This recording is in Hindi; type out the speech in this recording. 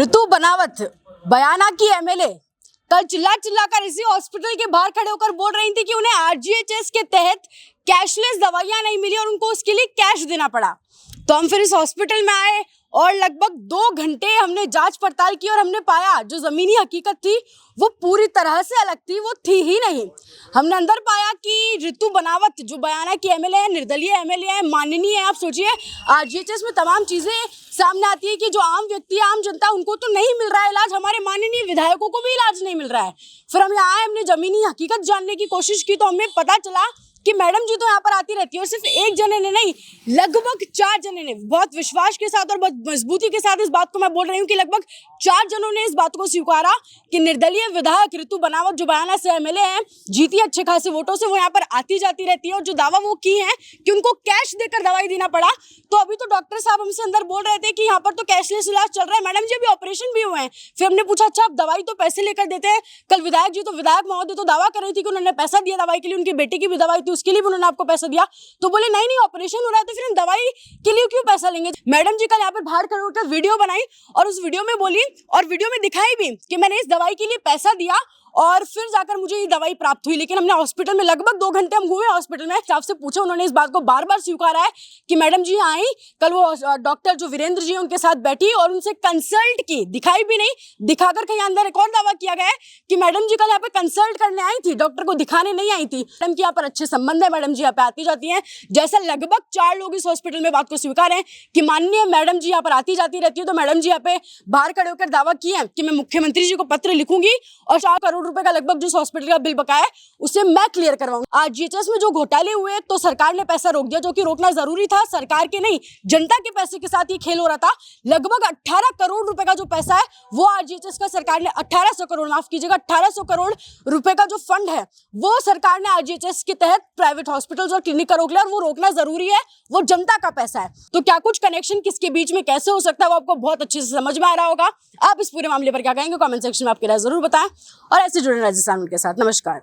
ऋतु बनावत बयाना की एमएलए कल चिल्ला कर इसी हॉस्पिटल के बाहर खड़े होकर बोल रही थी कि उन्हें आरजीएचएस के तहत कैशलेस दवाइयां नहीं मिली और उनको उसके लिए कैश देना पड़ा। तो हम फिर इस हॉस्पिटल में आए और लगभग 2 घंटे हमने जांच पड़ताल की और हमने पाया जो जमीनी हकीकत थी वो पूरी तरह से अलग थी, वो थी ही नहीं। हमने अंदर पाया कि ऋतु बनावत जो बयाना की एमएलए है, निर्दलीय एमएलए है, माननीय है। आप सोचिए आरजीएचएस में तमाम चीजें सामने आती है कि जो आम व्यक्ति आम जनता उनको तो नहीं मिल रहा है इलाज, हमारे माननीय विधायकों को भी इलाज नहीं मिल रहा है। फिर हम यहाँ आए, हमने जमीनी हकीकत जानने की कोशिश की तो हमें पता चला कि मैडम जी तो यहाँ पर आती रहती है और सिर्फ एक जने ने नहीं, लगभग 4 जने ने बहुत विश्वास के साथ और बहुत मजबूती के साथ इस बात को मैं बोल रही हूँ कि लगभग 4 जनों ने इस बात को स्वीकारा कि निर्दलीय विधायक ऋतु बनावत जो बयाना से एमएलए है, जीती अच्छे खासे वोटों से, वो यहाँ पर आती जाती रहती है और जो दावा वो की है कि उनको कैश देकर दवाई देना पड़ा। तो अभी तो डॉक्टर साहब हमसे अंदर बोल रहे थे कि यहाँ पर तो कैशलेस इलाज चल रहा है, मैडम जी अभी ऑपरेशन भी हुए हैं। फिर हमने पूछा अच्छा आप दवाई तो पैसे लेकर देते हैं, कल विधायक जी तो विधायक महोदय तो दावा कर रही थी कि उन्होंने पैसा दिया दवाई के लिए, उनकी बेटी की भी दवाई थी उसके लिए भी उन्होंने आपको पैसा दिया। तो बोले नहीं ऑपरेशन हो रहा है तो फिर हम दवाई के लिए क्यों पैसा लेंगे। मैडम जी कल यहाँ पर बाहर खड़े होकर वीडियो बनाई और उस वीडियो में बोली और वीडियो में दिखाई भी कि मैंने इस दवाई के लिए पैसा दिया और फिर जाकर मुझे ये दवाई प्राप्त हुई। लेकिन हमने हॉस्पिटल में लगभग 2 घंटे हम घूमे हॉस्पिटल में, स्टाफ से पूछा, उन्होंने इस बात को बार बार स्वीकारा है कि मैडम जी आई कल वो डॉक्टर जो वीरेंद्र जी उनके साथ बैठी और उनसे कंसल्ट की, दिखाई भी नहीं, दिखाकर कहीं अंदर एक और दावा किया गया है कि मैडम जी कल यहाँ पे कंसल्ट करने आई थी, डॉक्टर को दिखाने नहीं आई थी। मैडम की यहाँ पर अच्छे संबंध है, मैडम जी यहाँ पे आती जाती है, जैसा लगभग 4 लोग इस हॉस्पिटल में बात को स्वीकार है कि माननीय मैडम जी यहाँ पर आती जाती रहती है। तो मैडम जी यहाँ पे बाहर खड़े होकर दावा किए हैं कि मैं मुख्यमंत्री जी को पत्र लिखूंगी और 4 करोड़ रुपए का लगभग जो हॉस्पिटल का बिल बकाया है उसे मैं क्लियर करवाऊंगा। आरजीएचएस में जो घोटाले हुए तो सरकार ने पैसा रोक दिया, जो कि रोकना जरूरी था, सरकार के नहीं जनता के पैसे के साथ ये खेल हो रहा था। लगभग 18 करोड़ रुपए का जो पैसा है वो आरजीएचएस का सरकार ने 1800 करोड़, माफ कीजिएगा 1800 करोड़ रुपए का जो फंड है वो सरकार ने आरजीएचएस के तहत प्राइवेट हॉस्पिटल और क्लिनिक का रोक लिया और वो रोकना जरूरी है, वो जनता का पैसा है। तो क्या कुछ कनेक्शन किसके बीच में कैसे हो सकता है वो आपको बहुत अच्छे से समझ में आ रहा होगा। आप इस पूरे मामले पर क्या कहेंगे कमेंट सेक्शन में आपकी राय जरूर बताएं और ऐसे जुड़े राजस्थान के साथ। नमस्कार।